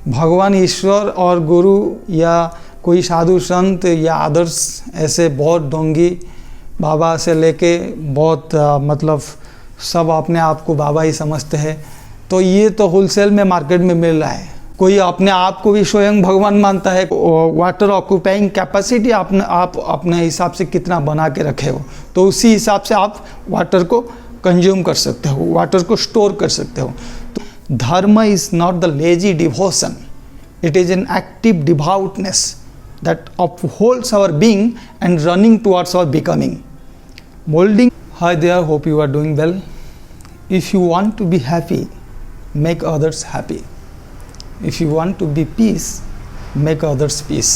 भगवान, ईश्वर और गुरु या कोई साधु संत या आदर्श ऐसे बहुत ढोंगी बाबा से लेके बहुत मतलब सब अपने आप को बाबा ही समझते हैं। तो ये तो होलसेल में मार्केट में मिल रहा है। कोई अपने आप को भी स्वयं भगवान मानता है। वाटर ऑक्यूपाइंग कैपेसिटी आप अपने हिसाब से कितना बना के रखे हो, तो उसी हिसाब से आप वाटर को कंज्यूम कर सकते हो, वाटर को स्टोर कर सकते हो। तो dharma is not the lazy devotion, it is an active devoutness that upholds our being and running towards our becoming. Molding. Hi there, hope you are doing well. If you want to be happy, make others happy. If you want to be peace, make others peace.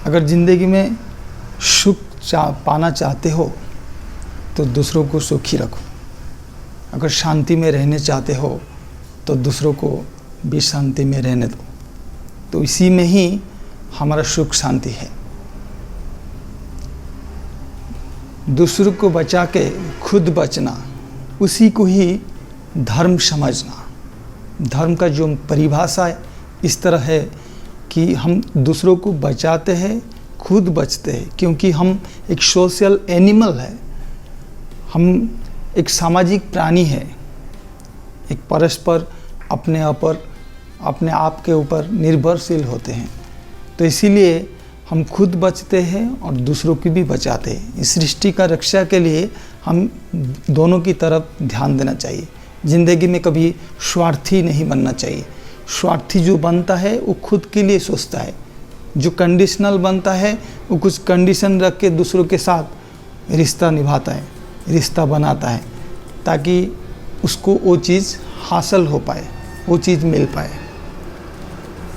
अगर ज़िंदगी में सुख पाना चाहते हो तो दूसरों को सुखी रखो। अगर शांति में रहने चाहते हो तो दूसरों को भी शांति में रहने दो। तो इसी में ही हमारा सुख शांति है। दूसरों को बचा के खुद बचना, उसी को ही धर्म समझना। धर्म का जो परिभाषा है इस तरह है कि हम दूसरों को बचाते हैं, खुद बचते हैं, क्योंकि हम एक सोशल एनिमल है, हम एक सामाजिक प्राणी है, एक परस्पर अपने आप के ऊपर निर्भरशील होते हैं। तो इसीलिए हम खुद बचते हैं और दूसरों की भी बचाते हैं। इस सृष्टि का रक्षा के लिए हम दोनों की तरफ ध्यान देना चाहिए। ज़िंदगी में कभी स्वार्थी नहीं बनना चाहिए। स्वार्थी जो बनता है वो खुद के लिए सोचता है, जो कंडीशनल बनता है वो कुछ कंडीशन रख के दूसरों के साथ रिश्ता निभाता है, रिश्ता बनाता है, ताकि उसको वो चीज़ हासिल हो पाए, वो चीज़ मिल पाए।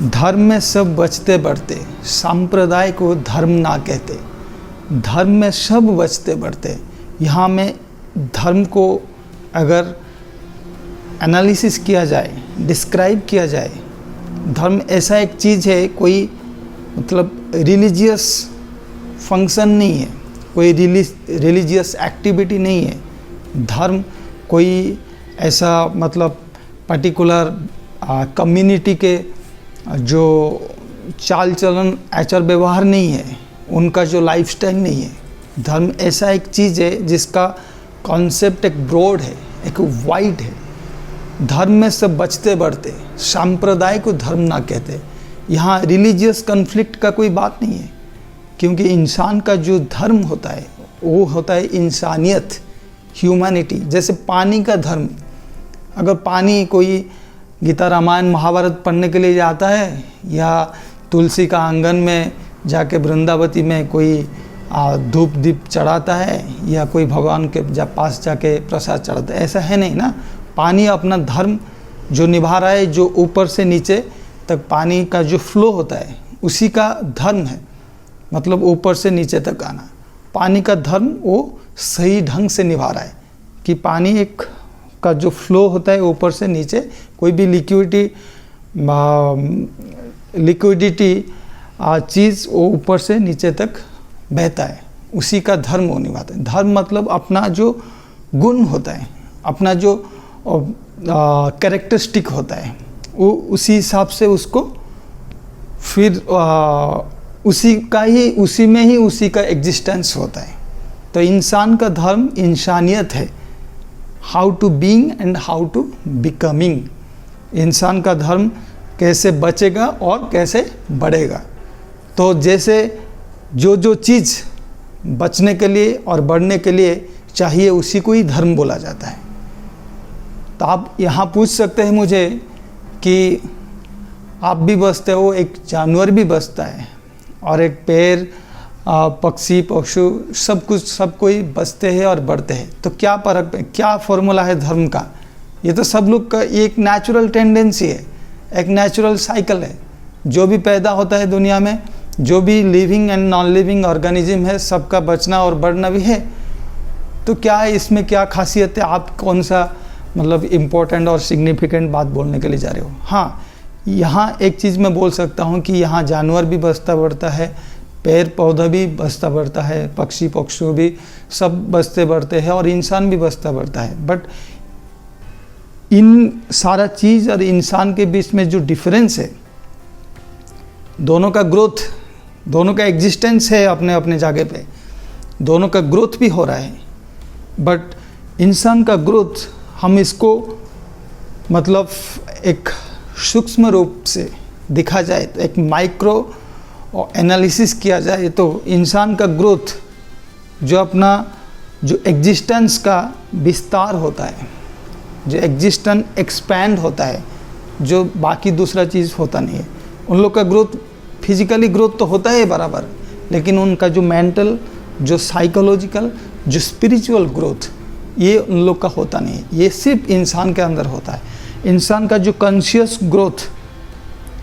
धर्म में सब बचते बढ़ते, सांप्रदाय को धर्म ना कहते। धर्म में सब बचते बढ़ते। यहाँ में धर्म को अगर एनालिसिस किया जाए, डिस्क्राइब किया जाए, धर्म ऐसा एक चीज़ है, कोई मतलब रिलीजियस फंक्शन नहीं है, कोई रिलीजियस एक्टिविटी नहीं है। धर्म कोई ऐसा मतलब पर्टिकुलर कम्युनिटी के जो चाल चलन आचार व्यवहार नहीं है, उनका जो लाइफस्टाइल नहीं है। धर्म ऐसा एक चीज़ है जिसका कॉन्सेप्ट एक ब्रॉड है, एक वाइड है। धर्म में सब बचते बढ़ते, सांप्रदाय को धर्म ना कहते। यहाँ रिलीजियस कन्फ्लिक्ट का कोई बात नहीं है, क्योंकि इंसान का जो धर्म होता है वो होता है इंसानियत, ह्यूमैनिटी। जैसे पानी का धर्म, अगर पानी कोई गीता रामायण महाभारत पढ़ने के लिए जाता है या तुलसी का आंगन में जाके वृंदावती में कोई धूप दीप चढ़ाता है या कोई भगवान के पास जाके प्रसाद चढ़ाता है, ऐसा है नहीं ना। पानी अपना धर्म जो निभा रहा है, जो ऊपर से नीचे तक पानी का जो फ्लो होता है उसी का धर्म है, मतलब ऊपर से नीचे तक आना। पानी का धर्म वो सही ढंग से निभा रहा है कि पानी एक का जो फ्लो होता है ऊपर से नीचे, कोई भी लिक्विडिटी चीज़ वो ऊपर से नीचे तक बहता है, उसी का धर्म वो निभाता है। धर्म मतलब अपना जो गुण होता है, अपना जो कैरेक्टरिस्टिक होता है, वो उसी हिसाब से उसको फिर उसी में ही उसी का एग्जिस्टेंस होता है। तो इंसान का धर्म इंसानियत है, how to being and how to becoming. इंसान का धर्म कैसे बचेगा और कैसे बढ़ेगा। तो जैसे जो चीज़ बचने के लिए और बढ़ने के लिए चाहिए उसी को ही धर्म बोला जाता है। तो आप यहाँ पूछ सकते हैं मुझे कि आप भी बचते हो, एक जानवर भी बचता है, और एक पेड़ पक्षी पशु सब कोई बचते हैं और बढ़ते हैं। तो क्या फर्क है, क्या फॉर्मूला है धर्म का? ये तो सब लोग का एक नेचुरल टेंडेंसी है, एक नेचुरल साइकिल है। जो भी पैदा होता है दुनिया में, जो भी living and non living organism है, सबका बचना और बढ़ना भी है। तो क्या है इसमें, क्या खासियत है? आप कौन सा मतलब इम्पोर्टेंट और सिग्निफिकेंट बात बोलने के लिए जा रहे हो? हाँ, यहाँ एक चीज़ मैं बोल सकता हूँ कि यहाँ जानवर भी बचता बढ़ता है, पेड़ पौधा भी बचता बढ़ता है, पक्षी पक्षी भी सब बचते बढ़ते हैं, और इंसान भी बचता बढ़ता है। बट इन सारा चीज़ और इंसान के बीच में जो डिफरेंस है, दोनों का ग्रोथ, दोनों का एग्जिस्टेंस है अपने अपने जगह पे, दोनों का ग्रोथ भी हो रहा है, बट इंसान का ग्रोथ हम इसको मतलब एक सूक्ष्म रूप से देखा जाए तो, एक माइक्रो एनालिसिस किया जाए तो इंसान का ग्रोथ जो अपना जो एग्जिस्टेंस का विस्तार होता है, जो एग्जिस्टेंस एक्सपैंड होता है, जो बाकी दूसरा चीज़ होता नहीं है। उन लोग का ग्रोथ, फिजिकली ग्रोथ तो होता है बराबर, लेकिन उनका जो मेंटल, जो साइकोलॉजिकल, जो स्पिरिचुअल ग्रोथ, ये उन लोग का होता नहीं है। ये सिर्फ इंसान के अंदर होता है। इंसान का जो कॉन्शियस ग्रोथ,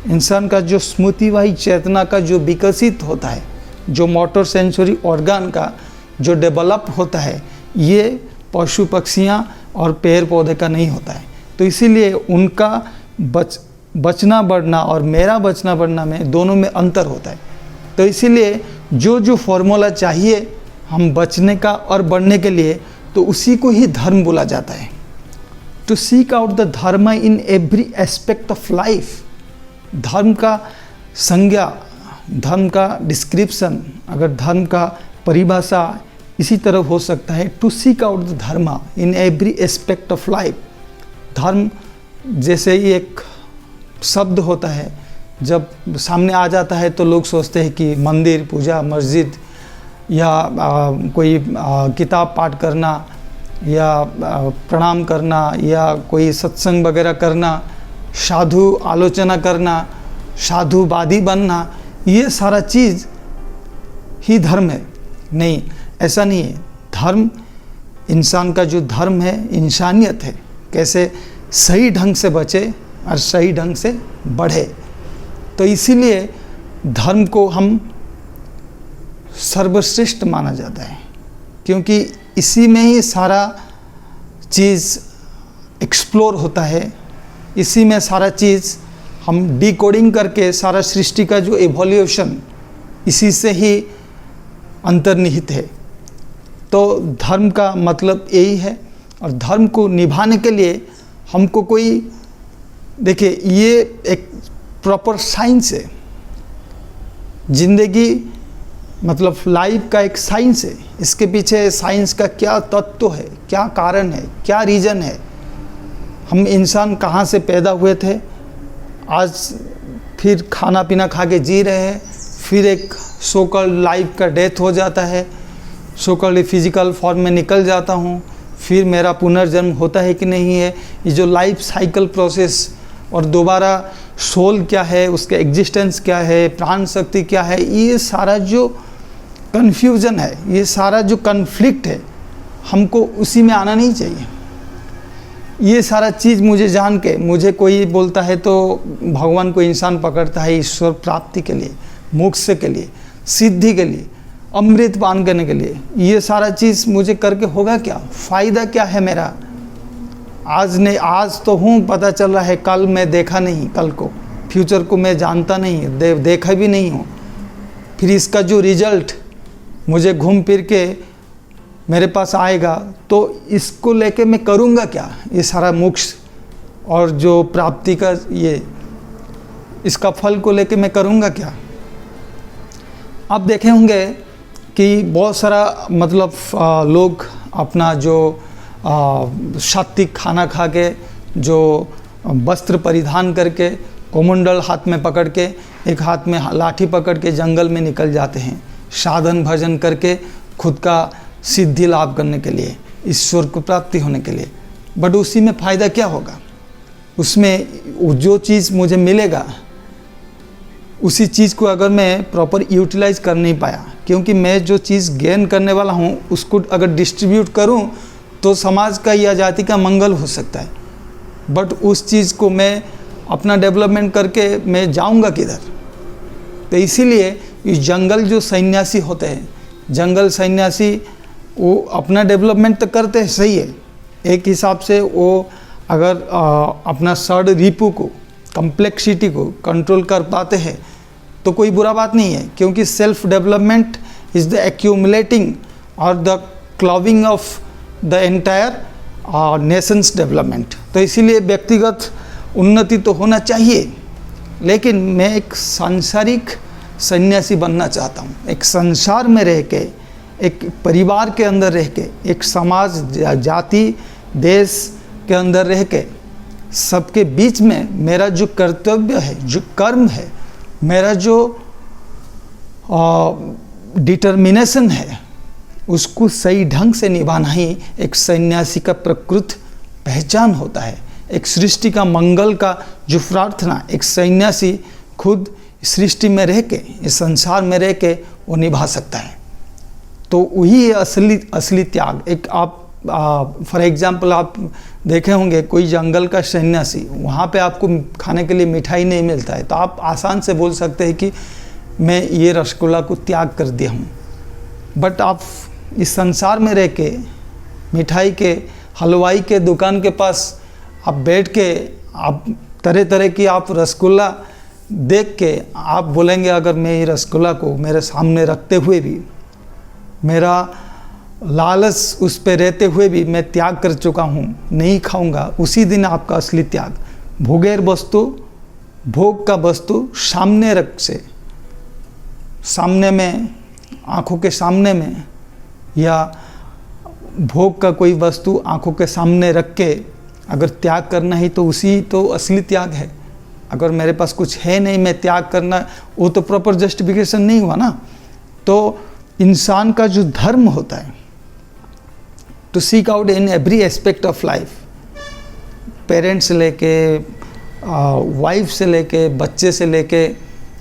इंसान का जो स्मृतिवाही चेतना का जो विकसित होता है, जो मोटर सेंसरी ऑर्गन का जो डेवलप होता है, ये पशु पक्षियाँ और पेड़ पौधे का नहीं होता है। तो इसीलिए उनका बचना बढ़ना और मेरा बचना बढ़ना में दोनों में अंतर होता है। तो इसीलिए जो फॉर्मूला चाहिए हम बचने का और बढ़ने के लिए, तो उसी को ही धर्म बोला जाता है। टू सीक आउट द धर्म इन एवरी एस्पेक्ट ऑफ लाइफ। धर्म का संज्ञा, धर्म का डिस्क्रिप्शन, अगर धर्म का परिभाषा इसी तरह हो सकता है, टू सीक आउट द धर्म इन एवरी एस्पेक्ट ऑफ लाइफ। धर्म जैसे ही एक शब्द होता है, जब सामने आ जाता है तो लोग सोचते हैं कि मंदिर, पूजा, मस्जिद या कोई किताब पाठ करना या प्रणाम करना या कोई सत्संग वगैरह करना, साधु आलोचना करना, साधुवादी बनना, ये सारा चीज़ ही धर्म है। नहीं, ऐसा नहीं है। धर्म, इंसान का जो धर्म है, इंसानियत है, कैसे सही ढंग से बचे और सही ढंग से बढ़े। तो इसीलिए धर्म को हम सर्वश्रेष्ठ माना जाता है, क्योंकि इसी में ही सारा चीज़ एक्सप्लोर होता है, इसी में सारा चीज़ हम डिकोडिंग करके सारा सृष्टि का जो एवोल्यूशन इसी से ही अंतर्निहित है। तो धर्म का मतलब यही है। और धर्म को निभाने के लिए हमको कोई, देखिए, ये एक प्रॉपर साइंस है। जिंदगी मतलब लाइफ का एक साइंस है। इसके पीछे साइंस का क्या तत्व है, क्या कारण है, क्या रीज़न है। हम इंसान कहाँ से पैदा हुए थे, आज फिर खाना पीना खा के जी रहे हैं, फिर एक सोकल लाइफ का डेथ हो जाता है, सोकल फिजिकल फॉर्म में निकल जाता हूँ, फिर मेरा पुनर्जन्म होता है कि नहीं है। ये जो लाइफ साइकिल प्रोसेस, और दोबारा सोल क्या है, उसका एग्जिस्टेंस क्या है, प्राण शक्ति क्या है, ये सारा जो कन्फ्यूज़न है, ये सारा जो कन्फ्लिक्ट है, हमको उसी में आना नहीं चाहिए। ये सारा चीज़ मुझे जान के, मुझे कोई बोलता है तो भगवान को इंसान पकड़ता है ईश्वर प्राप्ति के लिए, मोक्ष के लिए, सिद्धि के लिए, अमृत पान करने के लिए। ये सारा चीज़ मुझे करके होगा क्या, फ़ायदा क्या है मेरा? आज तो हूँ, पता चल रहा है, कल मैं देखा नहीं, कल को फ्यूचर को मैं जानता नहीं, देखा भी नहीं हूँ। फिर इसका जो रिजल्ट मुझे घूम फिर के मेरे पास आएगा, तो इसको लेके मैं करूँगा क्या? ये सारा मोक्ष और जो प्राप्ति का ये, इसका फल को लेके मैं करूँगा क्या? आप देखे होंगे कि बहुत सारा मतलब लोग अपना जो सात्विक खाना खा के, जो वस्त्र परिधान करके, कोमंडल हाथ में पकड़ के, एक हाथ में लाठी पकड़ के जंगल में निकल जाते हैं, साधन भजन करके खुद का सिद्धि लाभ करने के लिए, ईश्वर को प्राप्ति होने के लिए। बट उसी में फ़ायदा क्या होगा? उसमें जो चीज़ मुझे मिलेगा, उसी चीज़ को अगर मैं प्रॉपर यूटिलाइज कर नहीं पाया, क्योंकि मैं जो चीज़ गेन करने वाला हूँ उसको अगर डिस्ट्रीब्यूट करूँ तो समाज का या जाति का मंगल हो सकता है। बट उस चीज़ को मैं अपना डेवलपमेंट करके मैं जाऊँगा किधर? तो इसीलिए ये जंगल जो सन्यासी होते हैं, जंगल सन्यासी, वो अपना डेवलपमेंट तो करते हैं, सही है। एक हिसाब से वो अगर अपना सड़ रिपू को, कम्प्लेक्सिटी को कंट्रोल कर पाते हैं तो कोई बुरा बात नहीं है, क्योंकि self development is the accumulating or the clubbing of the entire nation's development. तो इसीलिए व्यक्तिगत उन्नति तो होना चाहिए, लेकिन मैं एक सांसारिक सन्यासी बनना चाहता हूँ। एक संसार में रह के, एक परिवार के अंदर रह के, एक समाज जाति देश के अंदर रह के, सबके बीच में मेरा जो कर्तव्य है, जो कर्म है, मेरा जो डिटर्मिनेशन है, उसको सही ढंग से निभाना ही एक सन्यासी का प्रकृत पहचान होता है। एक सृष्टि का मंगल का जो प्रार्थना एक सन्यासी खुद सृष्टि में रह के, इस संसार में रह के वो निभा सकता है। तो वही असली त्याग। एक आप फॉर एग्जाम्पल आप देखे होंगे कोई जंगल का सन्यासी, वहाँ पे आपको खाने के लिए मिठाई नहीं मिलता है, तो आप आसान से बोल सकते हैं कि मैं ये रसगुल्ला को त्याग कर दिया हूँ। बट आप इस संसार में रह के मिठाई के हलवाई के दुकान के पास आप बैठ के आप तरह तरह की आप रसगुल्ला देख के आप बोलेंगे, अगर मैं ये रसगुल्ला को मेरे सामने रखते हुए भी, मेरा लालच उस पे रहते हुए भी मैं त्याग कर चुका हूँ, नहीं खाऊंगा, उसी दिन आपका असली त्याग। भोगेर वस्तु, भोग का वस्तु सामने रख से, सामने में, आँखों के सामने में, या भोग का कोई वस्तु आँखों के सामने रख के अगर त्याग करना ही, तो उसी तो असली त्याग है। अगर मेरे पास कुछ है नहीं, मैं त्याग करना, वो तो प्रॉपर जस्टिफिकेशन नहीं हुआ ना। तो इंसान का जो धर्म होता है, to seek out in every aspect of life, parents से लेके वाइफ से लेके, बच्चे से लेके,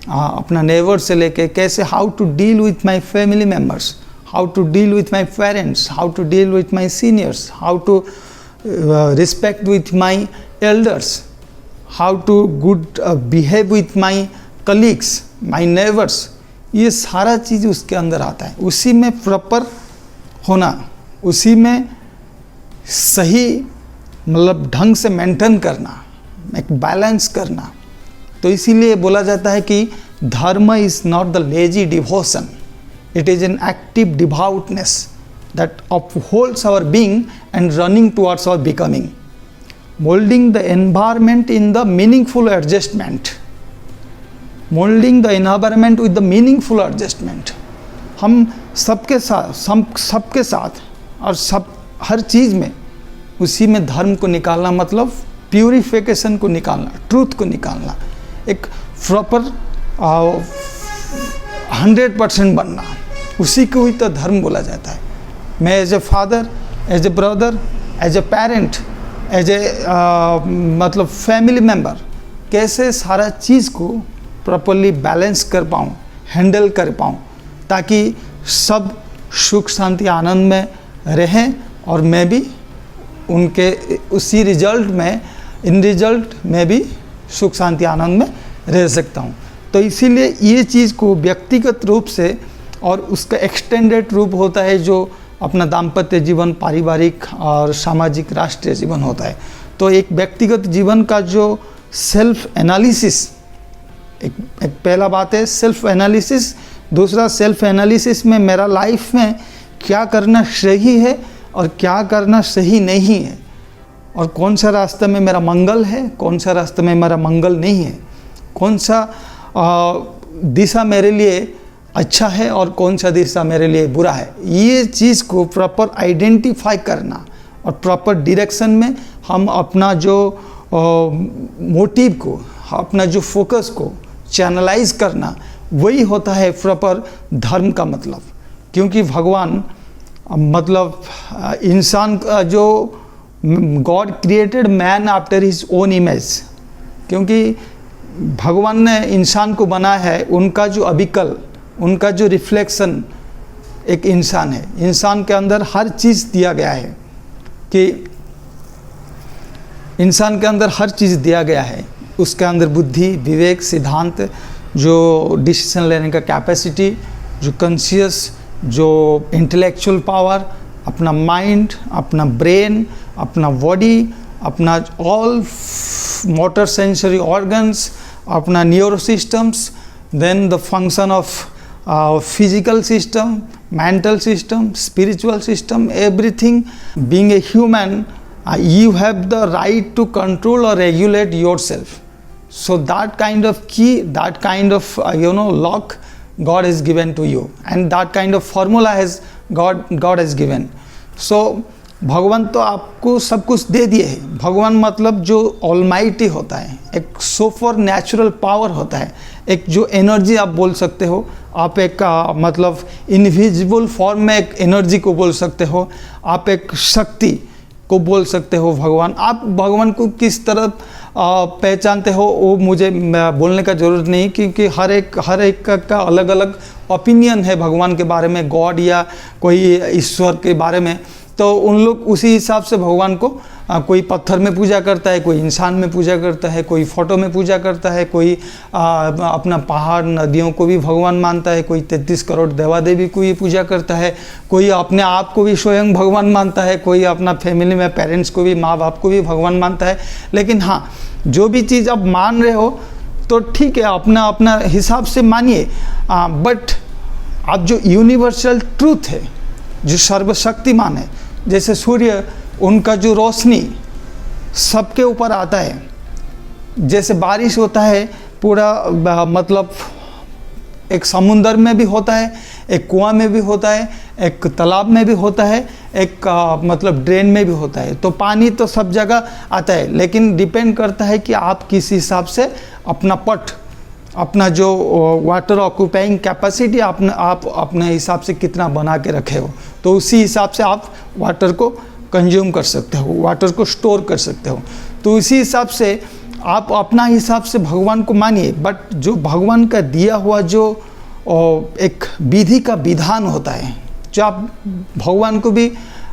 अपना नेबर से लेके, कैसे how to deal with my family members, how to deal with my parents, how to deal with my seniors, how to respect with my elders, how to good behave with my colleagues, my neighbors, ये सारा चीज़ उसके अंदर आता है। उसी में proper होना, उसी में सही मतलब ढंग से मेंटेन करना, एक बैलेंस करना। तो इसीलिए बोला जाता है कि धर्म is not the lazy devotion, it is an active devoutness that upholds our being and running towards our becoming, molding the environment in the meaningful adjustment, molding the environment with the meaningful adjustment। हम सबके साथ और सब हर चीज़ में उसी में धर्म को निकालना, मतलब प्यूरिफिकेशन को निकालना, ट्रूथ को निकालना, एक प्रॉपर 100% बनना, उसी को ही तो धर्म बोला जाता है। मैं as a father, as a brother, as a parent, as a मतलब फैमिली मेम्बर कैसे सारा चीज़ को प्रॉपरली बैलेंस कर पाऊँ, हैंडल कर पाऊँ, ताकि सब सुख शांति आनंद में रहें और मैं भी उनके उसी रिजल्ट में, इन रिजल्ट में भी सुख शांति आनंद में रह सकता हूँ। तो इसीलिए ये चीज़ को व्यक्तिगत रूप से, और उसका एक्सटेंडेड रूप होता है जो अपना दाम्पत्य जीवन, पारिवारिक और सामाजिक राष्ट्रीय जीवन होता है। तो एक व्यक्तिगत जीवन का जो सेल्फ एनालिसिस, एक पहला बात है सेल्फ एनालिसिस। दूसरा, सेल्फ एनालिसिस में मेरा लाइफ में क्या करना सही है और क्या करना सही नहीं है, और कौन सा रास्ता में मेरा मंगल है, कौन सा रास्ता में मेरा मंगल नहीं है, कौन सा दिशा मेरे लिए अच्छा है और कौन सा दिशा मेरे लिए बुरा है। ये चीज़ को प्रॉपर आइडेंटिफाई करना और प्रॉपर डायरेक्शन में हम अपना जो मोटिव को, अपना जो फोकस को चैनलाइज करना, वही होता है प्रॉपर धर्म का मतलब। क्योंकि भगवान मतलब इंसान का जो God created man after his own image, क्योंकि भगवान ने इंसान को बनाया है, उनका जो अविकल, उनका जो रिफ्लेक्शन एक इंसान है। इंसान के अंदर हर चीज़ दिया गया है, कि इंसान के अंदर हर चीज़ दिया गया है। उसके अंदर बुद्धि, विवेक, सिद्धांत, जो डिसीजन लेने का कैपेसिटी, जो कॉन्शियस, जो इंटेलेक्चुअल पावर, अपना माइंड, अपना ब्रेन, अपना बॉडी, अपना ऑल मोटर सेंसरी ऑर्गन्स, अपना neuro systems, then the function of physical system, mental system, spiritual system, everything. Being a human, You have the right to control or regulate yourself. So that kind of key, that kind of lock God has given to you, and that kind of formula has God has given. So भगवान तो आपको सब कुछ दे दिए है। भगवान मतलब जो ऑलमाइटी होता है, एक सुपर नेचुरल पावर होता है, एक जो एनर्जी आप बोल सकते हो, आप एक मतलब इनविजिबल फॉर्म में एक एनर्जी को बोल सकते हो, आप एक शक्ति को बोल सकते हो भगवान। आप भगवान को किस तरह पहचानते हो वो मुझे बोलने का ज़रूरत नहीं, क्योंकि हर एक का अलग अलग ओपिनियन है भगवान के बारे में, गॉड या कोई ईश्वर के बारे में। तो उन लोग उसी हिसाब से भगवान को कोई पत्थर में पूजा करता है, कोई इंसान में पूजा करता है, कोई फोटो में पूजा करता है, कोई अपना पहाड़ नदियों को भी भगवान मानता है, कोई 33 करोड़ देवा देवी को भी पूजा करता है, कोई अपने आप को भी स्वयं भगवान मानता है, कोई अपना फैमिली में पेरेंट्स को भी, माँ बाप को भी भगवान मानता है। लेकिन हाँ, जो भी चीज़ आप मान रहे हो तो ठीक है, अपना अपना हिसाब से मानिए, बट आप जो यूनिवर्सल ट्रूथ है, जो सर्वशक्तिमान है, जैसे सूर्य, उनका जो रोशनी सबके ऊपर आता है, जैसे बारिश होता है पूरा मतलब एक समुंदर में भी होता है, एक कुआं में भी होता है, एक तालाब में भी होता है, एक मतलब ड्रेन में भी होता है। तो पानी तो सब जगह आता है, लेकिन डिपेंड करता है कि आप किस हिसाब से अपना अपना जो वाटर ऑक्यूपाइंग कैपेसिटी आप अपने हिसाब से कितना बना के रखे हो, तो उसी हिसाब से आप वाटर को कंज्यूम कर सकते हो, वाटर को स्टोर कर सकते हो। तो उसी हिसाब से आप अपना हिसाब से भगवान को मानिए, बट जो भगवान का दिया हुआ जो एक विधि का विधान होता है, जो आप भगवान को भी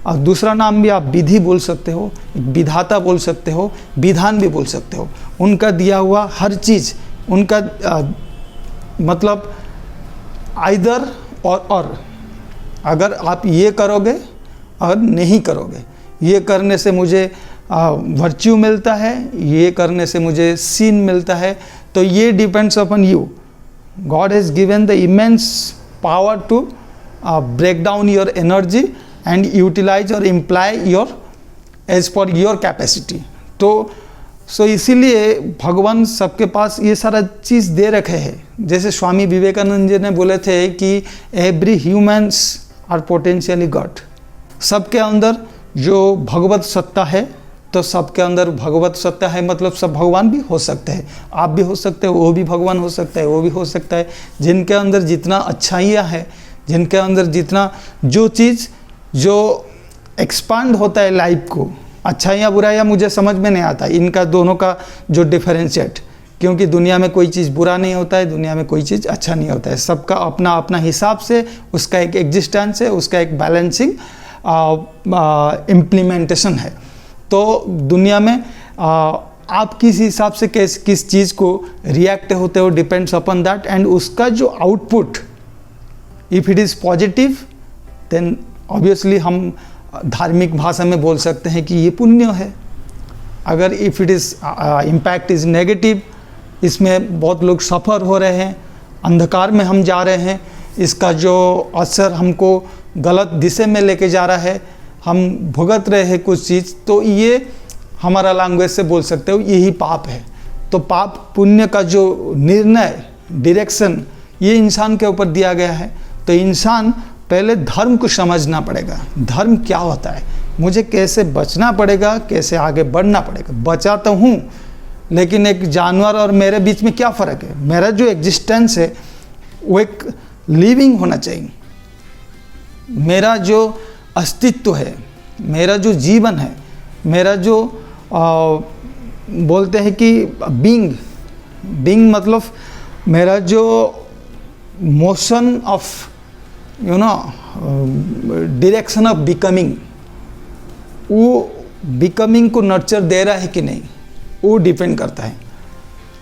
दूसरा नाम भी आप विधि बोल सकते हो, विधाता बोल सकते हो, विधान भी बोल सकते हो। उनका दिया हुआ हर चीज़, उनका मतलब आइदर और अगर आप ये करोगे और नहीं करोगे, ये करने से मुझे वर्च्यू मिलता है, ये करने से मुझे सीन मिलता है, तो ये depends upon you. God has given the immense power to break down your energy and utilise or employ your age per your capacity. तो सो इसीलिए भगवान सबके पास ये सारा चीज़ दे रखे हैं। जैसे स्वामी विवेकानंद जी ने बोले थे कि every humans are potentially god. सबके अंदर जो भगवत सत्ता है, तो सबके अंदर भगवत सत्ता है, मतलब सब भगवान भी हो सकते हैं। आप भी हो सकते हो, वो भी भगवान हो सकता है, वो भी हो सकता है। जिनके अंदर जितना अच्छाइयाँ है, जिनके अंदर जितना जो चीज़ जो एक्सपांड होता है लाइफ को, अच्छाइयाँ बुराइयाँ मुझे समझ में नहीं आता इनका दोनों का जो डिफरेंशिएट, क्योंकि दुनिया में कोई चीज़ बुरा नहीं होता है, दुनिया में कोई चीज़ अच्छा नहीं होता है। सबका अपना अपना हिसाब से उसका एक एग्जिस्टेंस है, उसका एक बैलेंसिंग इम्प्लीमेंटेशन है। तो दुनिया में आप किस हिसाब से किस चीज़ को रिएक्ट होते हो, डिपेंड्स अपॉन दैट, एंड उसका जो output if it is positive, then obviously हम धार्मिक भाषा में बोल सकते हैं कि ये पुण्य है। अगर if it is impact is negative, इसमें बहुत लोग सफ़र हो रहे हैं, अंधकार में हम जा रहे हैं, इसका जो असर हमको गलत दिशा में लेके जा रहा है, हम भुगत रहे हैं कुछ चीज़, तो ये हमारा लैंग्वेज से बोल सकते हो यही पाप है। तो पाप पुण्य का जो निर्णय, डायरेक्शन, ये इंसान के ऊपर दिया गया है। तो इंसान पहले धर्म को समझना पड़ेगा। धर्म क्या होता है, मुझे कैसे बचना पड़ेगा, कैसे आगे बढ़ना पड़ेगा। बचा तो हूँ, लेकिन एक जानवर और मेरे बीच में क्या फ़र्क है? मेरा जो एग्जिस्टेंस है वो एक लिविंग होना चाहिए। मेरा जो अस्तित्व है, मेरा जो जीवन है, मेरा जो बोलते हैं कि बीइंग मतलब मेरा जो motion of direction of becoming, वो बिकमिंग को नर्चर दे रहा है कि नहीं, वो डिपेंड करता है।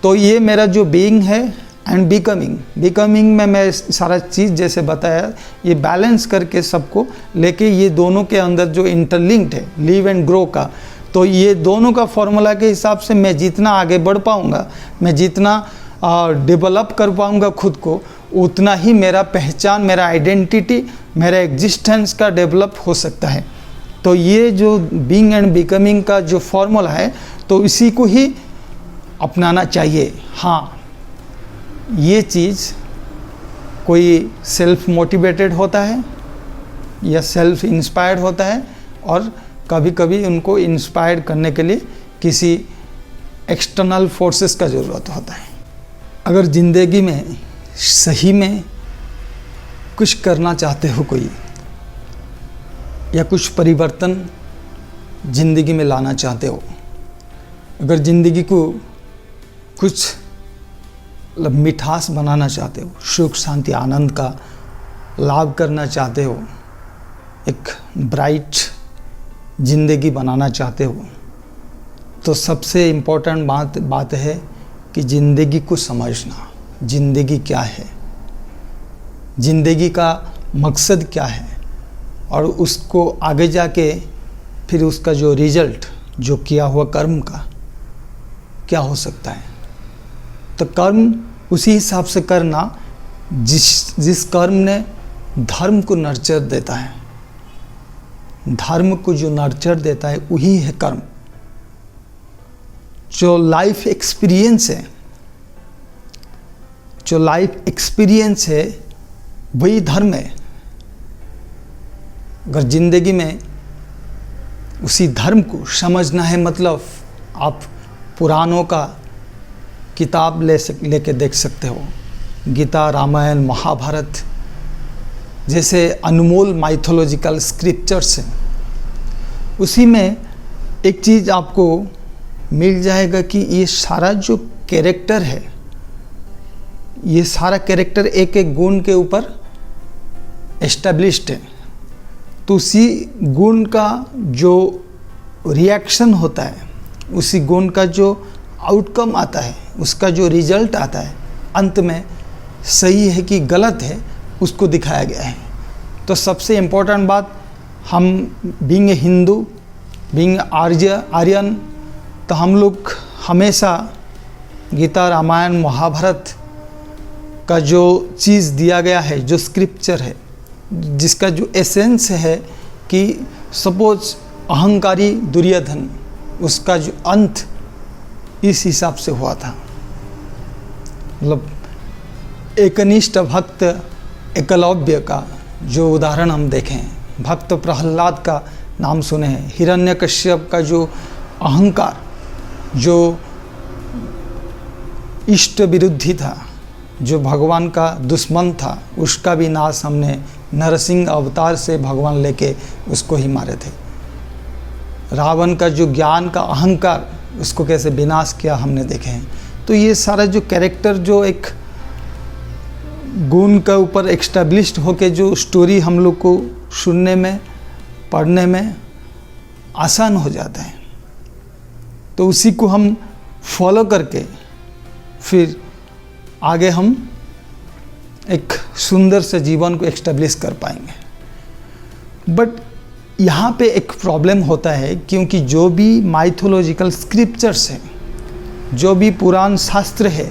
तो ये मेरा जो बीइंग है एंड बिकमिंग में मैं सारा चीज़ जैसे बताया, ये बैलेंस करके सबको लेके, ये दोनों के अंदर जो इंटरलिंक्ड है लिव एंड ग्रो का, तो ये दोनों का फॉर्मूला के हिसाब से मैं जितना आगे बढ़ पाऊँगा, मैं जितना डेवलप कर पाऊँगा खुद को, उतना ही मेरा पहचान, मेरा आइडेंटिटी, मेरा एग्जिस्टेंस का डेवलप हो सकता है। तो ये जो बीइंग एंड बिकमिंग का जो फॉर्मूला है, तो इसी को ही अपनाना चाहिए। हाँ, ये चीज़ कोई सेल्फ मोटिवेटेड होता है या सेल्फ इंस्पायर्ड होता है, और कभी कभी उनको इंस्पायर करने के लिए किसी एक्सटर्नल फोर्सेस का ज़रूरत होता है। अगर ज़िंदगी में सही में कुछ करना चाहते हो कोई, या कुछ परिवर्तन ज़िंदगी में लाना चाहते हो, अगर ज़िंदगी को कुछ मतलब मिठास बनाना चाहते हो, सुख शांति आनंद का लाभ करना चाहते हो, एक ब्राइट ज़िंदगी बनाना चाहते हो, तो सबसे इम्पोर्टेंट बात है कि ज़िंदगी को समझना। ज़िंदगी क्या है, ज़िंदगी का मकसद क्या है, और उसको आगे जाके फिर उसका जो रिजल्ट, जो किया हुआ कर्म का क्या हो सकता है। तो कर्म उसी हिसाब से करना जिस कर्म ने धर्म को नर्चर देता है। धर्म को जो नर्चर देता है वही है कर्म। जो लाइफ एक्सपीरियंस है, जो लाइफ एक्सपीरियंस है वही धर्म है। अगर ज़िंदगी में उसी धर्म को समझना है, मतलब आप पुराणों का किताब लेके देख सकते हो। गीता, रामायण, महाभारत जैसे अनमोल माइथोलॉजिकल स्क्रिप्चर्स हैं, उसी में एक चीज़ आपको मिल जाएगा कि ये सारा जो कैरेक्टर है, ये सारा कैरेक्टर एक एक गुण के ऊपर एस्टेब्लिश्ड है। तो उसी गुण का जो रिएक्शन होता है, उसी गुण का जो आउटकम आता है, उसका जो रिजल्ट आता है, अंत में सही है कि गलत है, उसको दिखाया गया है। तो सबसे इम्पोर्टेंट बात, हम being a Hindu, being Aryan, तो हम लोग हमेशा गीता, रामायण, महाभारत का जो चीज़ दिया गया है, जो स्क्रिप्चर है, जिसका जो एसेंस है कि सपोज अहंकारी दुर्योधन, उसका जो अंत इस हिसाब से हुआ था। मतलब एकनिष्ठ भक्त एकलव्य का जो उदाहरण हम देखें, भक्त प्रहलाद का नाम सुने हैं, हिरण्यकश्यप का जो अहंकार, जो इष्ट विरुद्धि था, जो भगवान का दुश्मन था, उसका भी नाश हमने नरसिंह अवतार से भगवान लेके उसको ही मारे थे। रावण का जो ज्ञान का अहंकार, उसको कैसे विनाश किया हमने देखे हैं। तो ये सारा जो कैरेक्टर जो एक गुण के ऊपर एक्स्टेब्लिश्ड होके जो स्टोरी हम लोग को सुनने में, पढ़ने में आसान हो जाता है, तो उसी को हम फॉलो करके फिर आगे हम एक सुंदर से जीवन को एक्स्टेब्लिश कर पाएंगे। बट यहाँ पे एक प्रॉब्लम होता है, क्योंकि जो भी माइथोलॉजिकल स्क्रिप्चर्स हैं, जो भी पुराण शास्त्र है,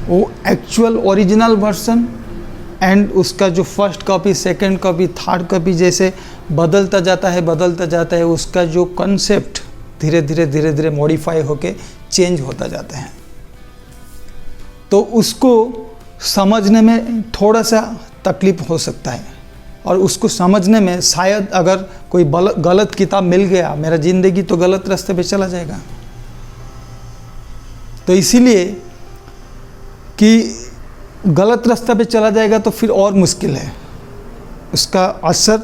वो एक्चुअल ओरिजिनल वर्सन एंड उसका जो first copy, second copy, third copy जैसे बदलता जाता है, उसका जो कॉन्सेप्ट धीरे धीरे मॉडिफाई होके चेंज होता जाता है। तो उसको समझने में थोड़ा सा तकलीफ हो सकता है, और उसको समझने में शायद अगर कोई गलत किताब मिल गया, मेरा ज़िंदगी तो गलत रास्ते पे चला जाएगा। तो इसीलिए कि गलत रास्ते पे चला जाएगा तो फिर और मुश्किल है, उसका असर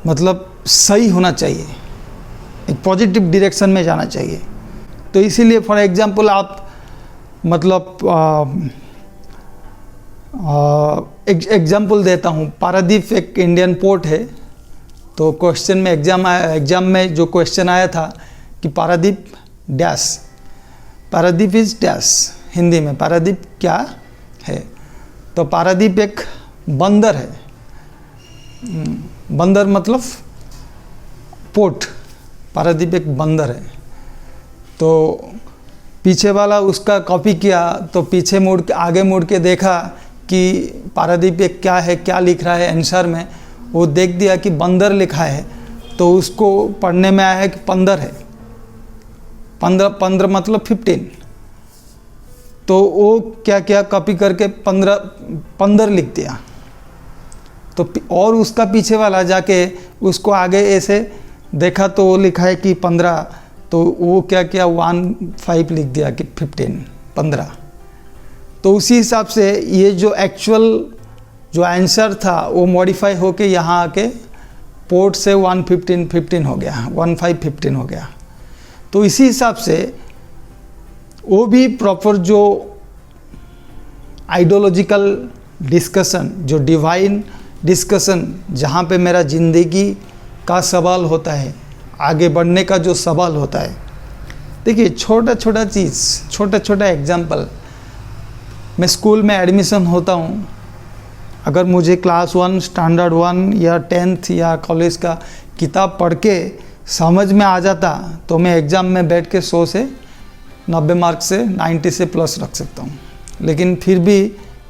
मतलब सही होना चाहिए, एक पॉजिटिव डायरेक्शन में जाना चाहिए। तो इसीलिए फॉर एग्जांपल आप मतलब एग्जाम्पल देता हूँ, पारादीप एक इंडियन पोर्ट है। तो क्वेश्चन में एग्जाम में जो क्वेश्चन आया था कि Paradip dash, Paradip is dash, Hindi में पारादीप क्या है। तो पारादीप एक बंदर है, बंदर मतलब पोर्ट, पारादीप एक बंदर है। तो पीछे वाला उसका कॉपी किया, तो पीछे मुड़ के आगे मुड़ के देखा कि पारादीप एक क्या है, क्या लिख रहा है आंसर में, वो देख दिया कि बंदर लिखा है। तो उसको पढ़ने में आया है कि 15 है, 15 मतलब 15। तो वो क्या क्या कॉपी करके 15 लिख दिया। तो और उसका पीछे वाला जाके उसको आगे ऐसे देखा तो वो लिखा है कि 15, तो वो क्या क्या 15 लिख दिया कि 15। तो उसी हिसाब से ये जो एक्चुअल जो आंसर था वो मॉडिफाई होके यहाँ आके पोर्ट से 15 हो गया, 15 हो गया। तो इसी हिसाब से वो भी प्रॉपर जो आइडियोलॉजिकल डिस्कशन, जो डिवाइन डिस्कशन, जहाँ पे मेरा ज़िंदगी का सवाल होता है, आगे बढ़ने का जो सवाल होता है। देखिए छोटा छोटा चीज़, छोटा छोटा एग्जाम्पल। मैं स्कूल में एडमिशन होता हूँ, अगर मुझे क्लास 1 स्टैंडर्ड 1 या 10th या कॉलेज का किताब पढ़ के समझ में आ जाता तो मैं एग्ज़ाम में बैठ के 100 से 90 मार्क से 90 से प्लस रख सकता हूँ। लेकिन फिर भी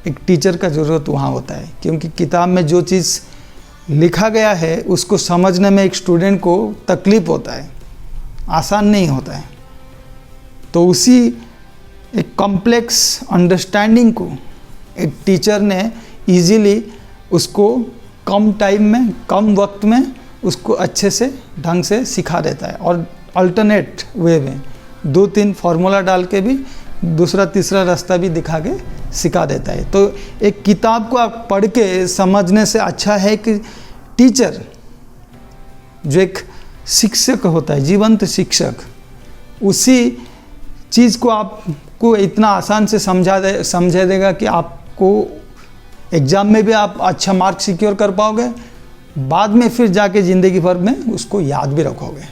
एक टीचर का ज़रूरत वहाँ होता है, क्योंकि किताब में जो चीज़ लिखा गया है उसको समझने में एक स्टूडेंट को तकलीफ़ होता है, आसान नहीं होता है। तो उसी एक कॉम्प्लेक्स अंडरस्टैंडिंग को एक टीचर ने इजीली उसको कम टाइम में, कम वक्त में उसको अच्छे से ढंग से सिखा देता है, और अल्टरनेट वे में 2-3 फार्मूला डाल के भी दूसरा तीसरा रास्ता भी दिखा के सिखा देता है। तो एक किताब को आप पढ़ के समझने से अच्छा है कि टीचर जो एक शिक्षक होता है, जीवंत शिक्षक, उसी चीज़ को आपको इतना आसान से समझा देगा कि आपको एग्ज़ाम में भी आप अच्छा मार्क सिक्योर कर पाओगे, बाद में फिर जाके ज़िंदगी भर में उसको याद भी रखोगे।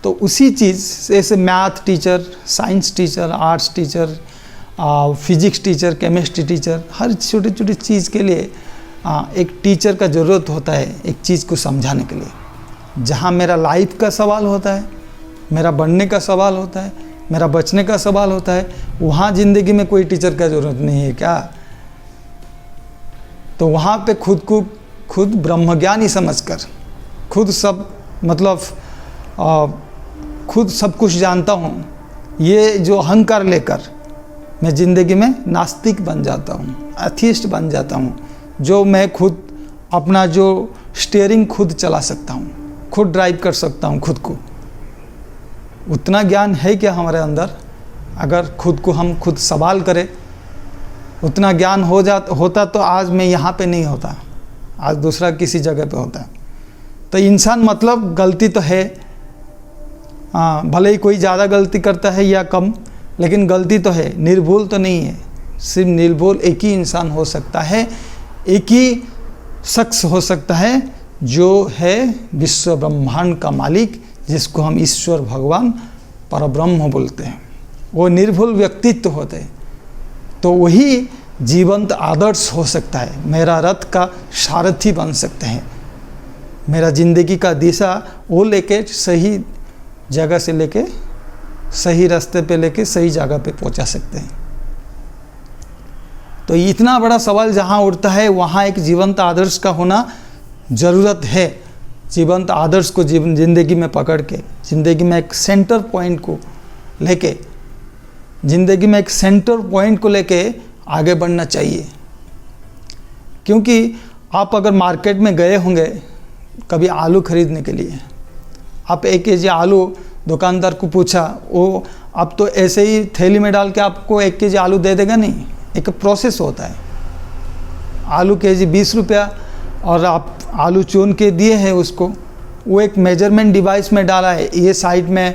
तो उसी चीज़ ऐसे math teacher, science teacher, arts teacher, physics teacher, chemistry teacher, हर छोटी छोटी चीज़ के लिए एक टीचर का ज़रूरत होता है एक चीज़ को समझाने के लिए। जहाँ मेरा लाइफ का सवाल होता है, मेरा बढ़ने का सवाल होता है, मेरा बचने का सवाल होता है, वहाँ ज़िंदगी में कोई टीचर का ज़रूरत नहीं है क्या? तो वहाँ पे खुद को खुद ब्रह्मज्ञानी समझकर, खुद सब मतलब खुद सब कुछ जानता हूँ, ये जो अहंकार लेकर मैं ज़िंदगी में नास्तिक बन जाता हूँ, एथियस्ट बन जाता हूँ, जो मैं खुद अपना जो स्टीयरिंग खुद चला सकता हूँ, खुद ड्राइव कर सकता हूँ खुद को। उतना ज्ञान है क्या हमारे अंदर? अगर खुद को हम खुद सवाल करें, उतना ज्ञान होता तो आज मैं यहाँ पे नहीं होता, आज दूसरा किसी जगह पे होता। तो इंसान मतलब गलती तो है, भले ही कोई ज़्यादा गलती करता है या कम, लेकिन गलती तो है, निर्भूल तो नहीं है। सिर्फ निर्भूल एक ही इंसान हो सकता है, एक ही शख्स हो सकता है जो है विश्व ब्रह्मांड का मालिक, जिसको हम ईश्वर, भगवान, परब्रह्म बोलते हैं। वो निर्भूल व्यक्तित्व होते हैं, तो वही जीवंत आदर्श हो सकता है, मेरा रथ का सारथी बन सकते हैं, मेरा ज़िंदगी का दिशा वो लेके सही जगह से लेके सही रास्ते पे लेके सही जगह पे पहुंचा सकते हैं। तो इतना बड़ा सवाल जहां उठता है वहां एक जीवंत आदर्श का होना ज़रूरत है। जीवंत आदर्श को ज़िंदगी में पकड़ के, ज़िंदगी में एक सेंटर पॉइंट को लेके, ज़िंदगी में एक सेंटर पॉइंट को लेके आगे बढ़ना चाहिए। क्योंकि आप अगर मार्केट में गए होंगे कभी आलू खरीदने के लिए, आप 1 केजी आलू दुकानदार को पूछा, वो अब तो ऐसे ही थैली में डाल के आपको 1 केजी आलू दे देगा नहीं, एक प्रोसेस होता है। आलू केजी 20 रुपया, और आप आलू चुन के दिए हैं उसको, वो एक मेजरमेंट डिवाइस में डाला है, ये साइड में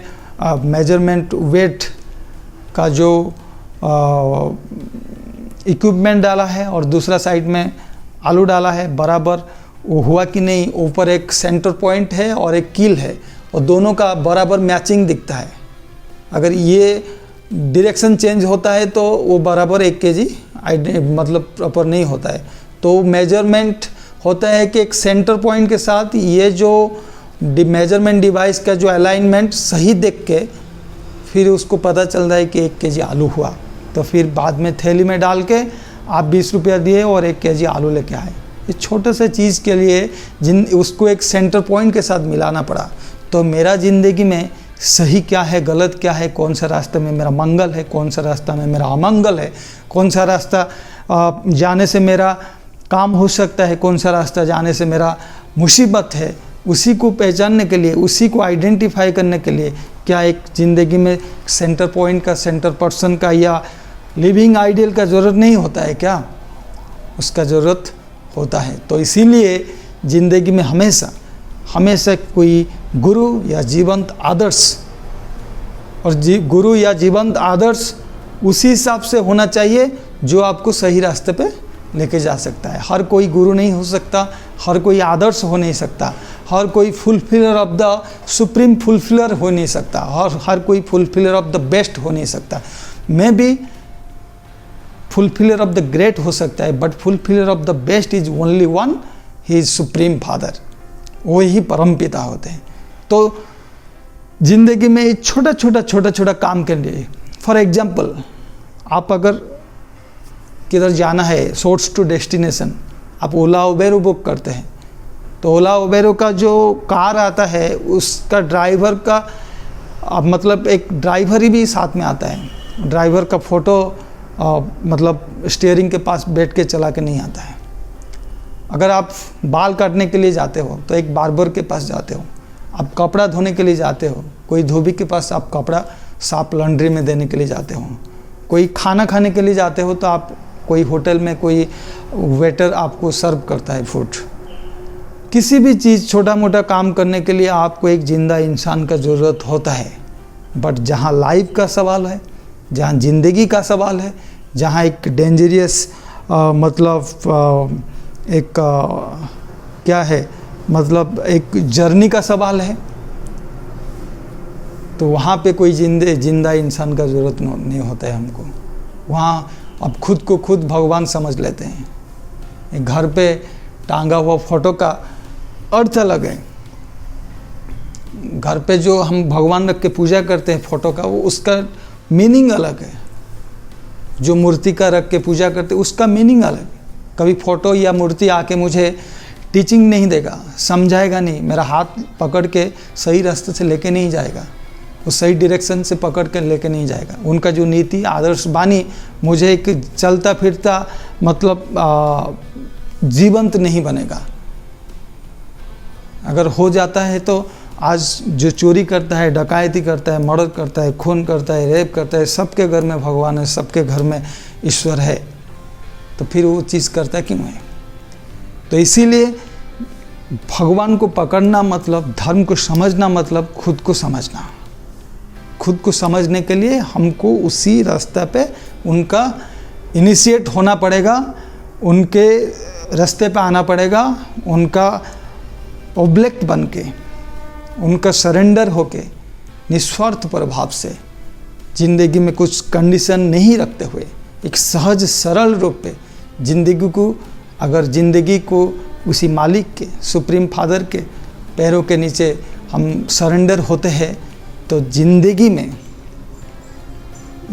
मेजरमेंट वेट का जो इक्विपमेंट डाला है, और दूसरा साइड में आलू डाला है, बराबर वो हुआ कि नहीं, ऊपर एक सेंटर पॉइंट है और एक कील है, और दोनों का बराबर मैचिंग दिखता है। अगर ये डायरेक्शन चेंज होता है तो वो बराबर 1 केजी मतलब प्रॉपर नहीं होता है। तो मेजरमेंट होता है कि एक सेंटर पॉइंट के साथ ये जो मेजरमेंट डिवाइस का जो अलाइनमेंट सही देख के फिर उसको पता चल रहा है कि 1 केजी आलू हुआ। तो फिर बाद में थैली में डाल के आप 20 रुपया दिए और 1 केजी आलू लेके आए, इस छोटे से चीज़ के लिए उसको एक सेंटर पॉइंट के साथ मिलाना पड़ा। तो मेरा ज़िंदगी में सही क्या है, गलत क्या है, कौन सा रास्ते में मेरा मंगल है, कौन सा रास्ता में मेरा अमंगल है, कौन सा रास्ता जाने से मेरा काम हो सकता है, कौन सा रास्ता जाने से मेरा मुसीबत है, उसी को पहचानने के लिए, उसी को आइडेंटिफाई करने के लिए क्या एक ज़िंदगी में सेंटर पॉइंट का, सेंटर पर्सन का या लिविंग आइडियल का ज़रूरत नहीं होता है क्या? उसका ज़रूरत होता है। तो इसीलिए ज़िंदगी में हमेशा कोई गुरु या जीवंत आदर्श, और गुरु या जीवंत आदर्श उसी हिसाब से होना चाहिए जो आपको सही रास्ते पे लेके जा सकता है। हर कोई गुरु नहीं हो सकता, हर कोई आदर्श हो नहीं सकता, हर कोई fulfiller of the supreme fulfiller हो नहीं सकता, हर कोई फुलफिलर ऑफ द बेस्ट हो नहीं सकता। मैं भी फुलफिलर ऑफ द ग्रेट हो सकता है, but fulfiller of the best is only one, he is supreme father. वो ही परम पिता होते हैं। तो जिंदगी में छोटा छोटा काम के लिए, फॉर एग्जाम्पल आप अगर किधर जाना है, सोर्स टू डेस्टिनेशन, आप ओला उबेर बुक करते हैं, तो ओला उबेरो का जो कार आता है उसका ड्राइवर का मतलब एक ड्राइवर ही भी साथ में आता है। ड्राइवर का फ़ोटो मतलब स्टीयरिंग के पास बैठ के चला के नहीं आता है। अगर आप बाल काटने के लिए जाते हो तो एक बार्बर के पास जाते हो, आप कपड़ा धोने के लिए जाते हो, कोई धोबी के पास आप कपड़ा साफ लॉन्ड्री में देने के लिए जाते हो, कोई खाना खाने के लिए जाते हो तो आप कोई होटल में कोई वेटर आपको सर्व करता है फूड। किसी भी चीज़, छोटा मोटा काम करने के लिए आपको एक जिंदा इंसान का ज़रूरत होता है। बट जहाँ लाइफ का सवाल है, जहाँ ज़िंदगी का सवाल है, जहाँ एक डेंजरियस मतलब एक क्या है, मतलब एक जर्नी का सवाल है, तो वहाँ पे कोई जिंदा इंसान का ज़रूरत नहीं होता है हमको। वहाँ अब खुद को खुद भगवान समझ लेते हैं। एक घर पे टांगा हुआ फोटो का अर्थ अलग है, घर पे जो हम भगवान रख के पूजा करते हैं फोटो का, वो उसका मीनिंग अलग है। जो मूर्ति का रख के पूजा करते हैं उसका मीनिंग अलग है। कभी फोटो या मूर्ति आके मुझे टीचिंग नहीं देगा, समझाएगा नहीं, मेरा हाथ पकड़ के सही रास्ते से लेके नहीं जाएगा, वो सही डायरेक्शन से पकड़ के लेके नहीं जाएगा। उनका जो नीति आदर्श बानी मुझे एक चलता फिरता मतलब जीवंत नहीं बनेगा। अगर हो जाता है तो आज जो चोरी करता है, डकैती करता है, मर्डर करता है, खून करता है, रेप करता है, सबके घर में भगवान है, सबके घर में ईश्वर है, तो फिर वो चीज़ करता क्यों है? तो इसीलिए भगवान को पकड़ना मतलब, धर्म को समझना मतलब खुद को समझना। खुद को समझने के लिए हमको उसी रास्ते पे उनका इनिशिएट होना पड़ेगा, उनके रास्ते पे आना पड़ेगा, उनका ऑब्जेक्ट बन के, उनका सरेंडर होके, निस्वार्थ प्रभाव से, ज़िंदगी में कुछ कंडीशन नहीं रखते हुए एक सहज सरल रूप पे ज़िंदगी को, अगर ज़िंदगी को उसी मालिक के, सुप्रीम फादर के पैरों के नीचे हम सरेंडर होते हैं, तो ज़िंदगी में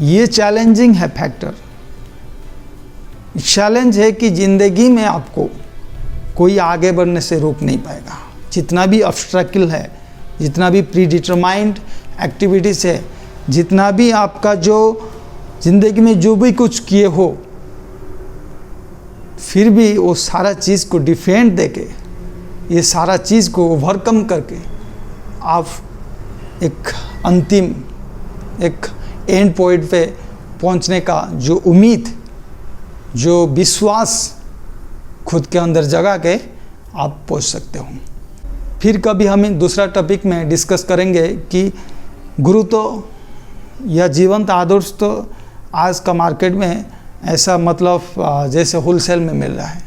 ये चैलेंजिंग है फैक्टर। चैलेंज है कि ज़िंदगी में आपको कोई आगे बढ़ने से रोक नहीं पाएगा। जितना भी ऑब्स्ट्रैकल है, जितना भी प्री डिटरमाइंड एक्टिविटीज़ है, जितना भी आपका जो ज़िंदगी में जो भी कुछ किए हो, फिर भी वो सारा चीज़ को डिफेंड देके, ये सारा चीज़ को ओवरकम करके आप एक अंतिम, एक एंड पॉइंट पे पहुंचने का जो उम्मीद, जो विश्वास खुद के अंदर जगा के आप पहुंच सकते हो। फिर कभी हम दूसरा टॉपिक में डिस्कस करेंगे कि गुरु तो या जीवंत आदर्श तो आज का मार्केट में ऐसा मतलब जैसे होलसेल में मिल रहा है।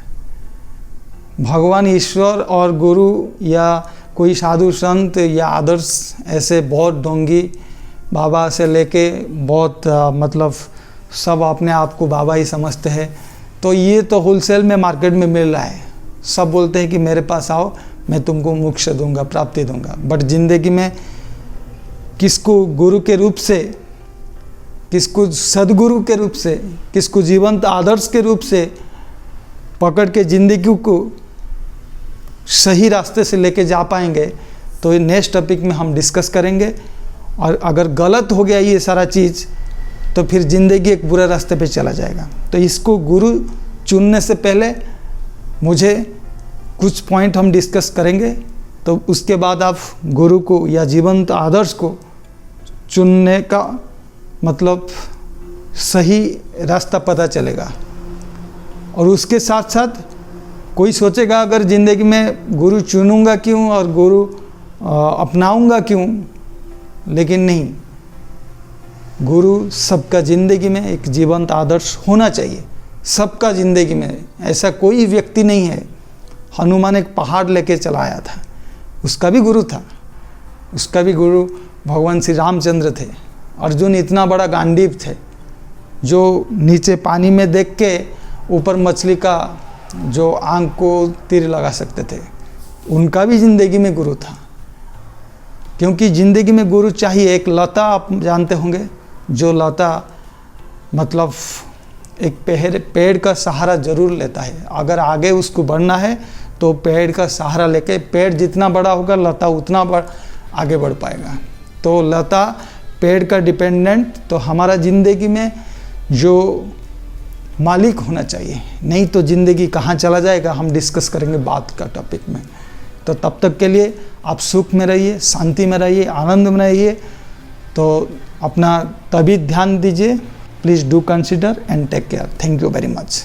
भगवान ईश्वर और गुरु या कोई साधु संत या आदर्श ऐसे बहुत डोंगी बाबा से लेके बहुत मतलब सब अपने आप को बाबा ही समझते हैं। तो ये तो होलसेल में मार्केट में मिल रहा है। सब बोलते हैं कि मेरे पास आओ, मैं तुमको मोक्ष दूंगा, प्राप्ति दूंगा। बट ज़िंदगी में किसको गुरु के रूप से, किसको सदगुरु के रूप से, किसको जीवंत आदर्श के रूप से पकड़ के ज़िंदगी को सही रास्ते से लेके जा पाएंगे, तो नेक्स्ट टॉपिक में हम डिस्कस करेंगे। और अगर गलत हो गया ये सारा चीज़, तो फिर ज़िंदगी एक बुरे रास्ते पे चला जाएगा। तो इसको गुरु चुनने से पहले मुझे कुछ पॉइंट हम डिस्कस करेंगे, तो उसके बाद आप गुरु को या जीवंत आदर्श को चुनने का मतलब सही रास्ता पता चलेगा। और उसके साथ साथ कोई सोचेगा अगर ज़िंदगी में गुरु चुनूंगा क्यों और गुरु अपनाऊंगा क्यों, लेकिन नहीं, गुरु सबका ज़िंदगी में एक जीवंत आदर्श होना चाहिए। सबका ज़िंदगी में ऐसा कोई व्यक्ति नहीं है। हनुमान एक पहाड़ लेके चला आया था, उसका भी गुरु था, उसका भी गुरु भगवान श्री रामचंद्र थे। अर्जुन इतना बड़ा गांडीव थे जो नीचे पानी में देख के ऊपर मछली का जो आंख को तीर लगा सकते थे, उनका भी ज़िंदगी में गुरु था। क्योंकि ज़िंदगी में गुरु चाहिए। एक लता आप जानते होंगे, जो लता मतलब एक पेड़ का सहारा जरूर लेता है। अगर आगे उसको बढ़ना है तो पेड़ का सहारा लेके, पेड़ जितना बड़ा होगा लता उतना आगे बढ़ पाएगा। तो लता पेड़ का डिपेंडेंट, तो हमारा ज़िंदगी में जो मालिक होना चाहिए, नहीं तो ज़िंदगी कहाँ चला जाएगा हम डिस्कस करेंगे बात का टॉपिक में। तो तब तक के लिए आप सुख में रहिए, शांति में रहिए, आनंद में रहिए। तो अपना तभी ध्यान दीजिए। Please do consider and take care. Thank you very much.